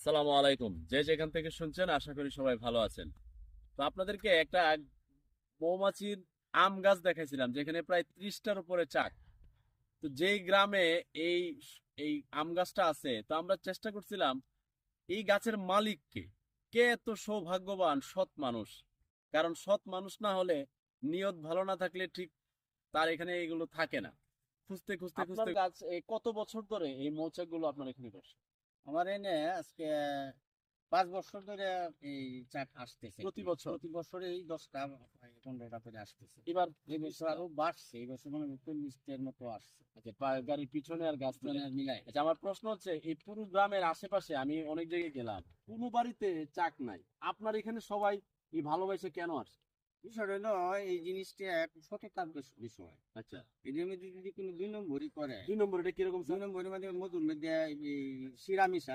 আসসালামু আলাইকুম। যে যেখান থেকে শুনছেন আশা করি সবাই ভালো আছেন। তো আপনাদেরকে একটা মৌমাছির আম গাছ দেখাইছিলাম যেখানে প্রায় 30টার উপরে চাক। তো যেই গ্রামে এই এই আম গাছটা আছে, তো আমরা চেষ্টা করছিলাম এই গাছের মালিক কে, কে এত সৌভাগ্যবান সৎ মানুষ। কারণ সৎ মানুষ না হলে, নিয়ত ভালো না থাকলে ঠিক তার এখানে এগুলো থাকে না। খুঁজতে খুঁজতে আপনার খুঁজতে গাছ কত বছর ধরে এই মৌচাক গুলো আপনার এখানে বসে? আমার এনে আজকে 5 বছর ধরে এই চাক আসতেছে। প্রতি বছর? প্রতি বছরে এই 10টা 15টা করে আসতেছে। এবার এই বছর আরো বাড়ছে, এই বছর মনে হয় 40টার মতো আসছে। আচ্ছা, গাড়ির পিছনে আর গাছ মিলে। পিছনে মিলাই। আচ্ছা, আমার প্রশ্ন হচ্ছে এই পুরো গ্রামের আশেপাশে আমি অনেক জায়গায় গেলাম, কোনো বাড়িতে চাক নাই। আপনার এখানে সবাই এই ভালোবাসে কেন আসে? বিষয়টা হলো এই জিনিসটা একটু সততার বিষয়। আচ্ছা, এদের মধ্যে যদি কোনো 2 নম্বরই করে, 2 নম্বর এটা কিরকম 2 নম্বরের মধ্যে মধুর মধ্যে এই শিরা মিশা